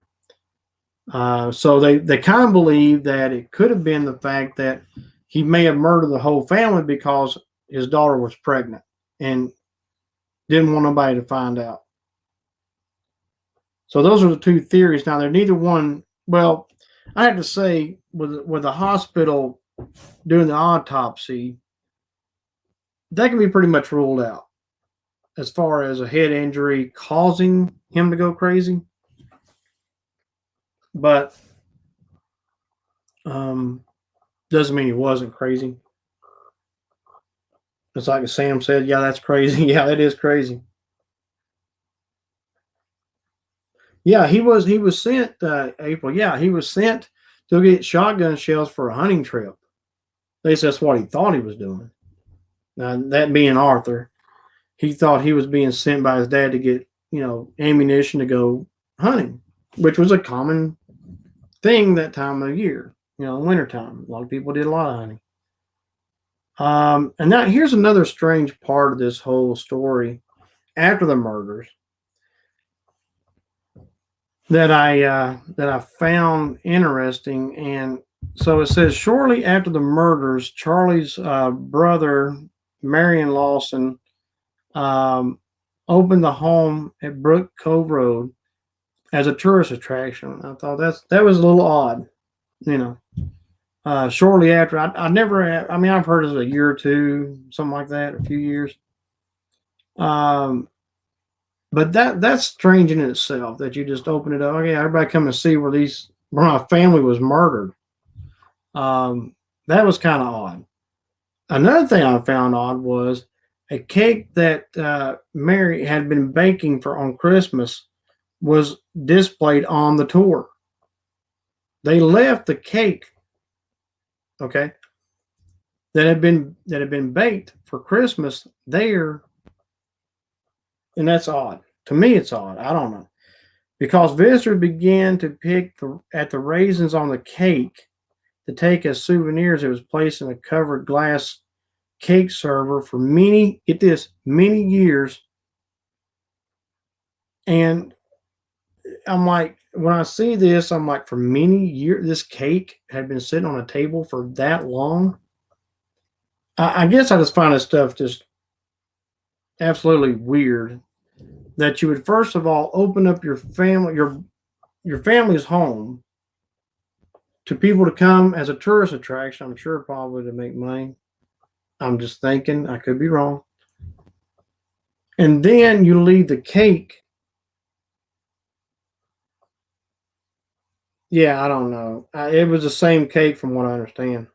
So they kind of believe that it could have been the fact that he may have murdered the whole family because his daughter was pregnant and didn't want nobody to find out. So those are the two theories. Now, they're neither one. Well, I have to say, with the hospital doing the autopsy, that can be pretty much ruled out as far as a head injury causing him to go crazy. But doesn't mean he wasn't crazy. It's like Sam said, yeah, that's crazy. Yeah, that is crazy. Yeah, he was sent, April. Yeah, he was sent to get shotgun shells for a hunting trip. At least that's what he thought he was doing. Now, that being Arthur, he thought he was being sent by his dad to get, ammunition to go hunting, which was a common thing that time of year, wintertime. A lot of people did a lot of hunting. And now here's another strange part of this whole story after the murders that I found interesting. And so it says shortly after the murders, Charlie's brother Marion Lawson opened the home at Brook Cove Road as a tourist attraction. I thought that was a little odd, shortly after, I never, I've heard of a year or two, something like that, a few years. But that's strange in itself that you just open it up. Okay, everybody come and see where my family was murdered. That was kind of odd. Another thing I found odd was a cake that Mary had been baking on Christmas was displayed on the tour. They left the cake, okay, that had been baked for Christmas there, and that's odd. To me, it's odd. I don't know, because visitors began to pick at the raisins on the cake to take as souvenirs. It was placed in a covered glass cake server for many years. And I'm like, when I see this, I'm like, for many years, this cake had been sitting on a table for that long. I guess I just find this stuff just absolutely weird, that you would first of all open up your family's home to people to come as a tourist attraction. I'm sure probably to make money. I'm just thinking, I could be wrong. And then you leave the cake. Yeah, I don't know. It was the same cake from what I understand.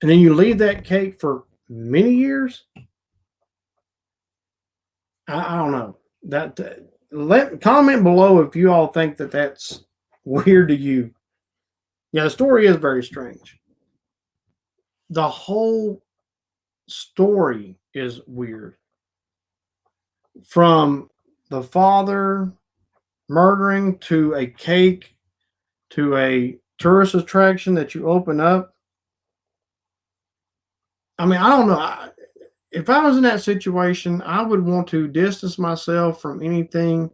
And then you leave that cake for many years. I don't know. Comment below if you all think that that's weird to you. Yeah, the story is very strange. The whole story is weird. From the father murdering to a cake to a tourist attraction that you open up. I don't know. If I was in that situation, I would want to distance myself from anything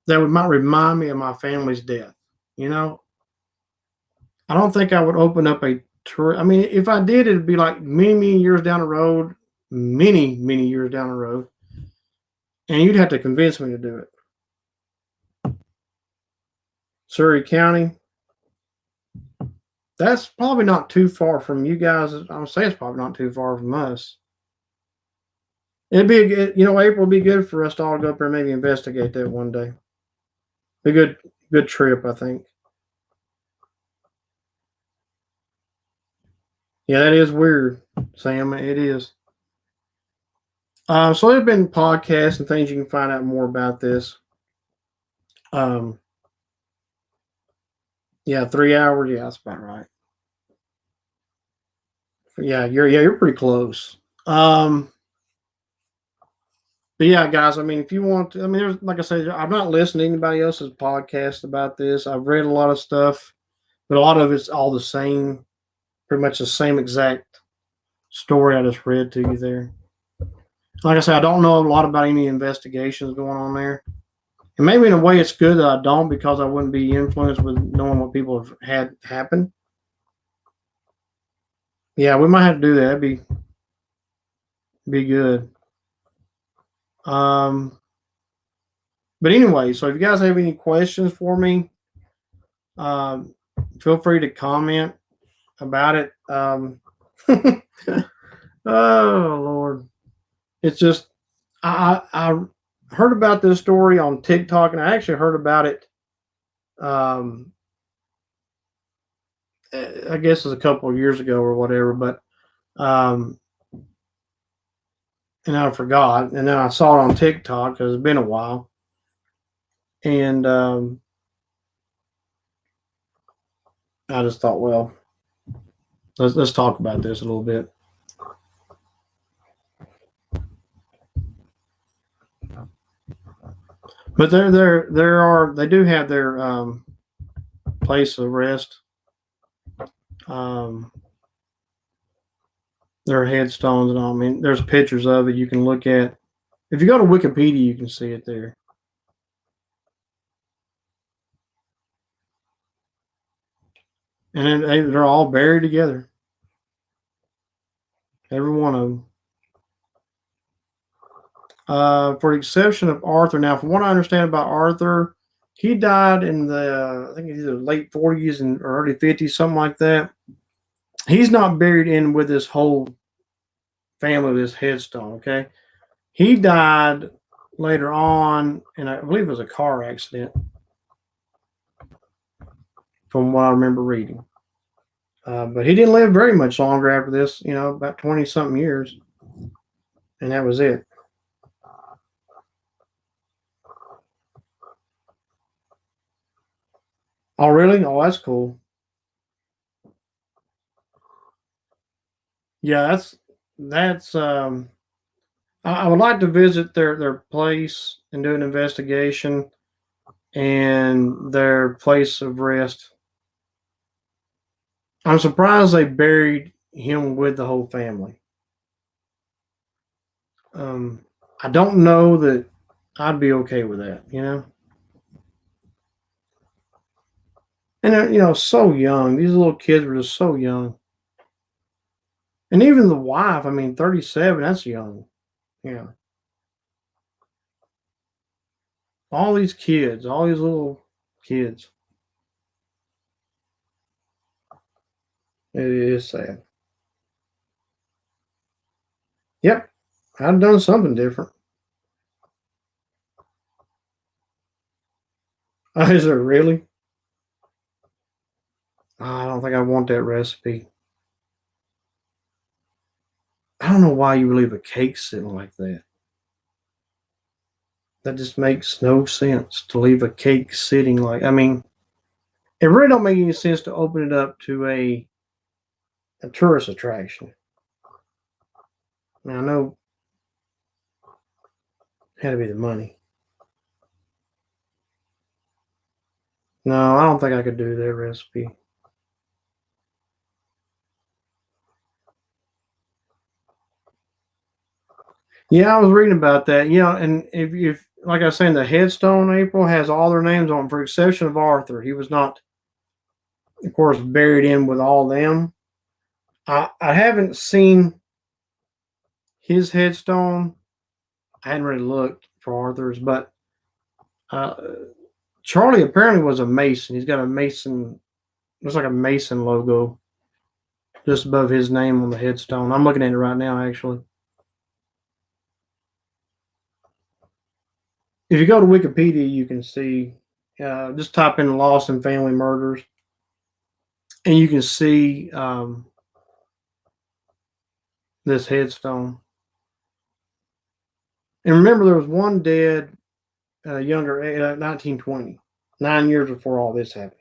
that might remind me of my family's death. I don't think I would open up a tour. If I did, it'd be like many years down the road, many years down the road, and you'd have to convince me to do it. Surrey County, That's probably not too far from you guys. I'm saying it's probably not too far from us. It'd be a good, April would be good for us to all go up there and maybe investigate that one day. A good trip, I think. Yeah, that is weird, Sam. It is. So there's been podcasts and things you can find out more about this. Um, yeah, 3 hours. Yeah, that's about right. Yeah, you're pretty close. But yeah, guys, I mean, if you want to, I mean, there's like I said, I'm not listening to anybody else's podcast about this. I've read a lot of stuff, but a lot of it's all the same, pretty much the same exact story I just read to you there. Like I said, I don't know a lot about any investigations going on there. And maybe in a way it's good that I don't because I wouldn't be influenced with knowing what people have had happen. Yeah, we might have to do that. It'd be good. Um, but anyway, so if you guys have any questions for me, um, feel free to comment about it. Oh Lord, it's just I heard about this story on TikTok, and I actually heard about it. Um, I guess it's a couple of years ago or whatever, but um, and I forgot, and then I saw it on TikTok because it's been a while, and I just thought, well, let's talk about this a little bit. But they do have their place of rest, um, their headstones and all. I mean, there's pictures of it you can look at. If you go to Wikipedia, you can see it there. And then they're all buried together, every one of them. For the exception of Arthur. Now, from what I understand about Arthur, he died in the I think either late 40s and or early 50s, something like that. He's not buried in with his whole family with his headstone. Okay, he died later on, and I believe it was a car accident, from what I remember reading. But he didn't live very much longer after this. About 20 something years, and that was it. Oh, really? Oh, that's cool. Yeah, that's. I would like to visit their place and do an investigation and their place of rest. I'm surprised they buried him with the whole family. Um, I don't know that I'd be okay with that. And so young. These little kids were just so young. And even the wife, I mean, 37, that's young. Yeah. All these kids, all these little kids. It is sad. Yep. I've done something different. Is it really? I don't think I want that recipe. I don't know why you would leave a cake sitting like that. That just makes no sense to leave a cake sitting like. I mean, it really don't make any sense to open it up to a tourist attraction. Now, I know it had to be the money. No, I don't think I could do that recipe. Yeah, I was reading about that. And if like I was saying, the headstone April has all their names on, for exception of Arthur. He was not, of course, buried in with all them. I haven't seen his headstone. I hadn't really looked for Arthur's, but uh, Charlie apparently was a mason. He's got a mason looks like a Mason logo just above his name on the headstone. I'm looking at it right now, actually. If you go to Wikipedia, you can see, just type in Lawson family murders, and you can see this headstone. And remember, there was one dead younger, 1920, 9 years before all this happened.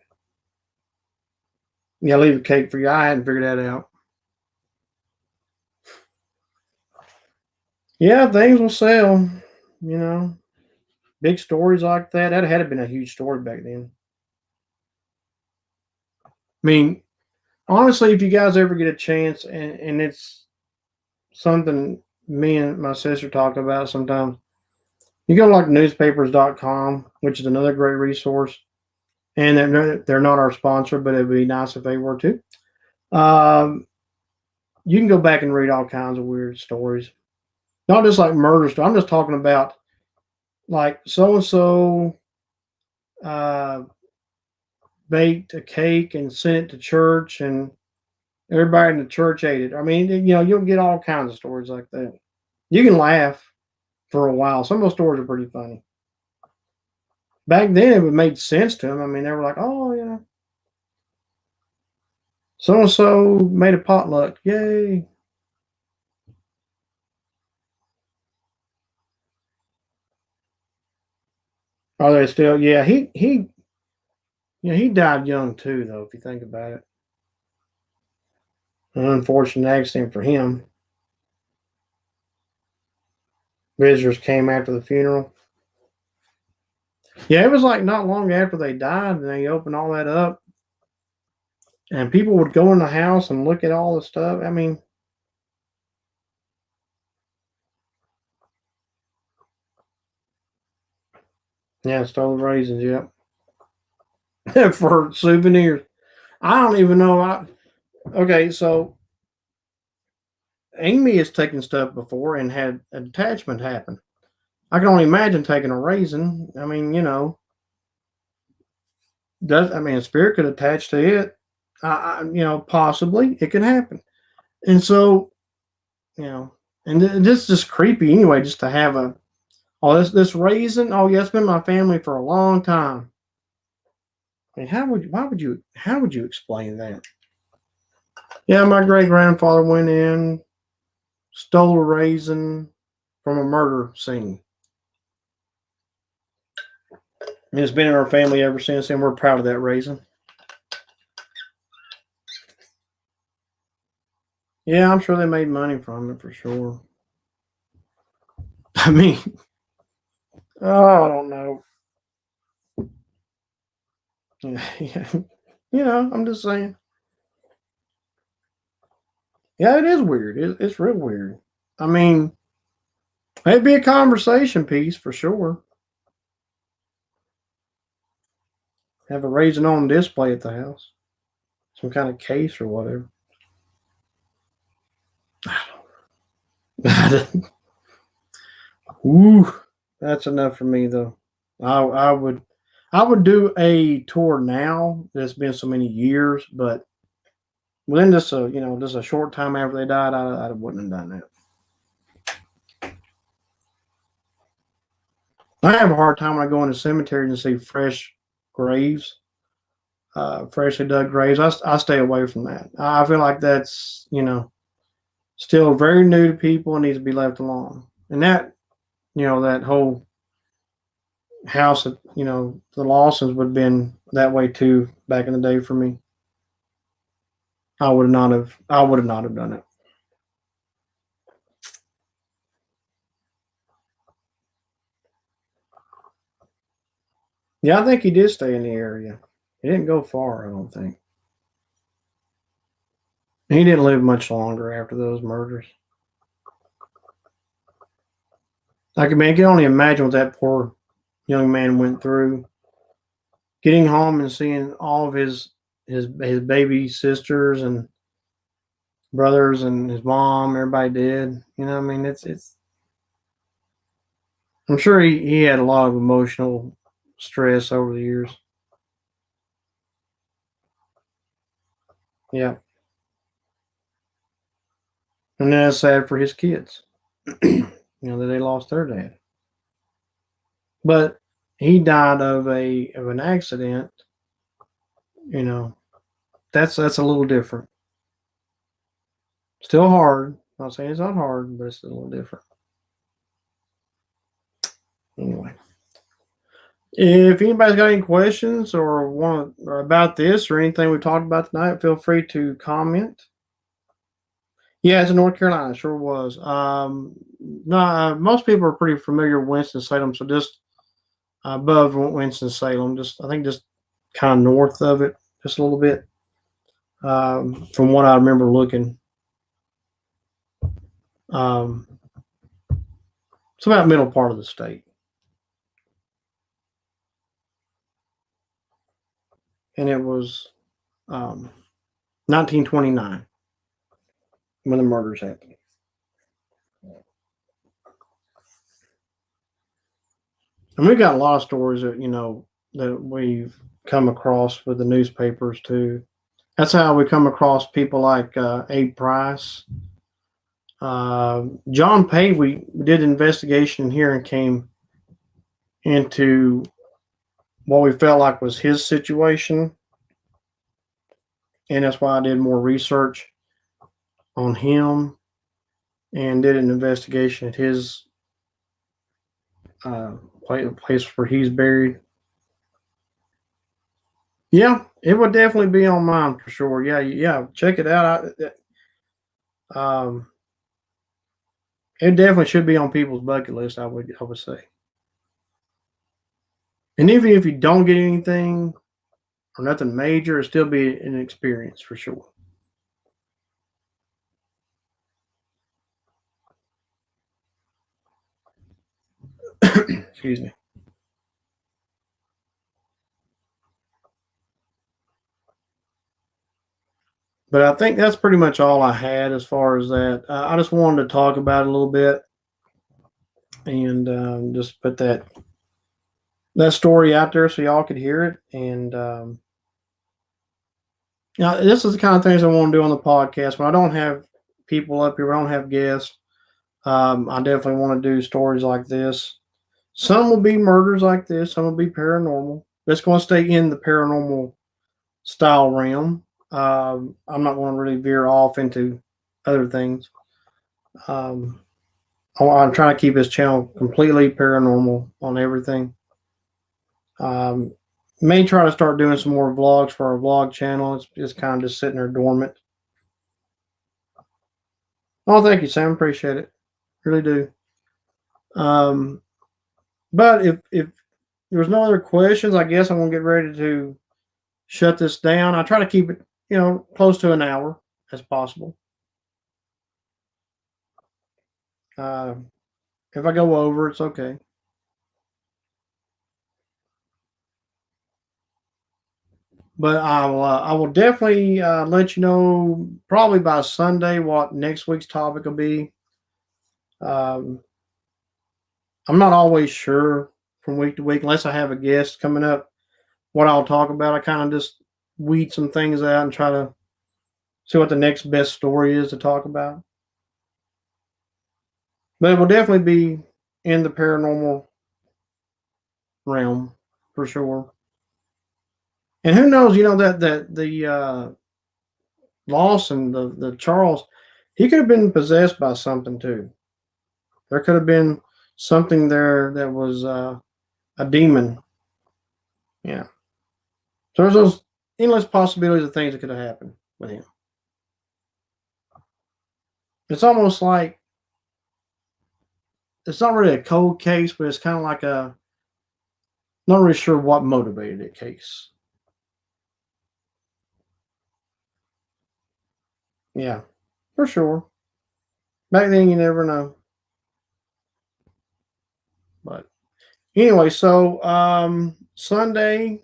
Yeah, leave a cake for you. I hadn't figured that out. Yeah, things will sell. You know, big stories like that. That had been a huge story back then. I mean, honestly, if you guys ever get a chance, and it's something me and my sister talk about sometimes, you go to like newspapers.com, which is another great resource. And they're not our sponsor, but it'd be nice if they were too. Um, you can go back and read all kinds of weird stories, not just like murder stories. I'm just talking about like so and so baked a cake and sent it to church, and everybody in the church ate it. I mean, you'll get all kinds of stories like that. You can laugh for a while. Some of those stories are pretty funny. Back then, it would made sense to them. I mean, they were like, "Oh, yeah, so and so made a potluck, yay!" Are they still? Yeah, he died young too, though. If you think about it, an unfortunate accident for him. Visitors came after the funeral. Yeah, it was like not long after they died, and they opened all that up, and people would go in the house and look at all the stuff. I mean, yeah, stolen raisins. Yep, for souvenirs. I don't even know. Okay, so Amy has taken stuff before and had a detachment happen. I can only imagine taking a raisin. I mean, does I mean a spirit could attach to it? Possibly it could happen. And so, you know, and this is just creepy anyway, just to have this raisin. Oh yeah, it's been my family for a long time. I mean, how would you explain that? Yeah, my great grandfather went in, stole a raisin from a murder scene. And it's been in our family ever since, and we're proud of that raisin. Yeah, I'm sure they made money from it for sure. I mean, oh, I don't know. Yeah, I'm just saying. Yeah, it is weird. It's real weird. I mean, it'd be a conversation piece for sure. Have a raisin on display at the house, some kind of case or whatever. Ooh, that's enough for me though. I would do a tour now. It's been so many years, but within just a short time after they died, I wouldn't have done that. I have a hard time when I go into cemeteries and see fresh graves, freshly dug graves. I stay away from that. I feel like that's still very new to people and needs to be left alone. And that whole house that the Lawsons would have been that way too back in the day for me. I would have not have done it. Yeah, I think he did stay in the area. He didn't go far, I don't think. He didn't live much longer after those murders. I can only imagine what that poor young man went through. Getting home and seeing all of his baby sisters and brothers and his mom, everybody dead. I mean, it's. I'm sure he had a lot of emotional stress over the years. Yeah. And then it's sad for his kids, that they lost their dad. But he died of an accident. You know, that's a little different. Still hard. I'm not saying it's not hard, but it's a little different. Anyway, if anybody's got any questions or about this or anything we talked about tonight, feel free to comment. Yeah, it's in North Carolina. Sure was. No, most people are pretty familiar with Winston Salem, so just above Winston Salem, I think just kind of north of it, just a little bit. From what I remember looking, um, it's about middle part of the state, and it was 1929 when the murders happened. And we've got a lot of stories that we've come across with the newspapers too. That's how we come across people like Abe Price, John Pay. We did an investigation here and came into what we felt like was his situation, and that's why I did more research on him and did an investigation at his uh, place where he's buried. Yeah, it would definitely be on mine for sure. Yeah, yeah, check it out. It definitely should be on people's bucket list. I would say. And even if you don't get anything or nothing major, it'll still be an experience for sure. Excuse me. But I think that's pretty much all I had as far as that. I just wanted to talk about it a little bit and just put that story out there so y'all could hear it. And this is the kind of things I want to do on the podcast. When I don't have people up here, when I don't have guests, I definitely want to do stories like this. Some will be murders like this. Some will be paranormal. It's going to stay in the paranormal style realm. I'm not going to really veer off into other things. Um, I'm trying to keep this channel completely paranormal on everything. Um, may try to start doing some more vlogs for our vlog channel. It's just kind of just sitting there dormant. Oh, thank you, Sam. Appreciate it. Really do. Um, but if there's no other questions, I guess I'm gonna get ready to shut this down. I try to keep it, close to an hour as possible. Uh, if I go over, it's okay. But I will definitely let you know probably by Sunday what next week's topic will be. Um, I'm not always sure from week to week unless I have a guest coming up what I'll talk about. I kind of just weed some things out and try to see what the next best story is to talk about. But it will definitely be in the paranormal realm for sure. And who knows, that the Lawson, the Charles, he could have been possessed by something too. There could have been something there that was a demon. Yeah. So there's those endless possibilities of things that could have happened with him. It's almost like it's not really a cold case, but it's kind of like a not really sure what motivated it case. Yeah, for sure. Back then, you never know. But anyway, so Sunday,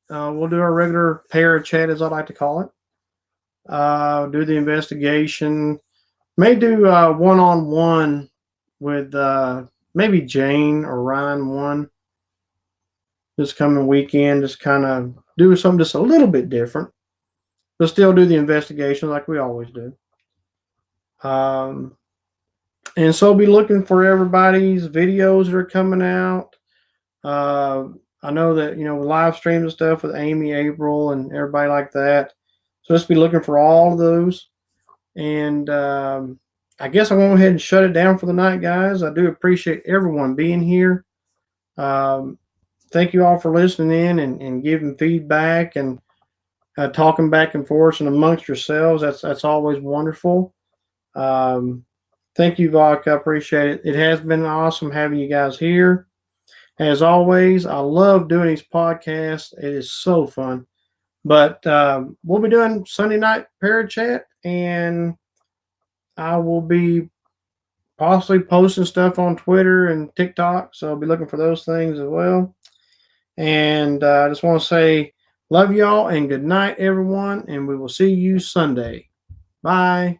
we'll do our regular pair chat, as I like to call it. Do the investigation. May do one on one with maybe Jane or Ryan one this coming weekend. Just kind of do something just a little bit different. We'll still do the investigation like we always do. And so be looking for everybody's videos that are coming out. I know that, live streams and stuff with Amy, April, and everybody like that. So just be looking for all of those. And I guess I'm going to go ahead and shut it down for the night, guys. I do appreciate everyone being here. Thank you all for listening in and giving feedback and talking back and forth and amongst yourselves. That's always wonderful. Thank you, Vodka. I appreciate it. It has been awesome having you guys here. As always, I love doing these podcasts. It is so fun. But we'll be doing Sunday night Parachat, and I will be possibly posting stuff on Twitter and TikTok. So I'll be looking for those things as well. And I just want to say love y'all and good night, everyone. And we will see you Sunday. Bye.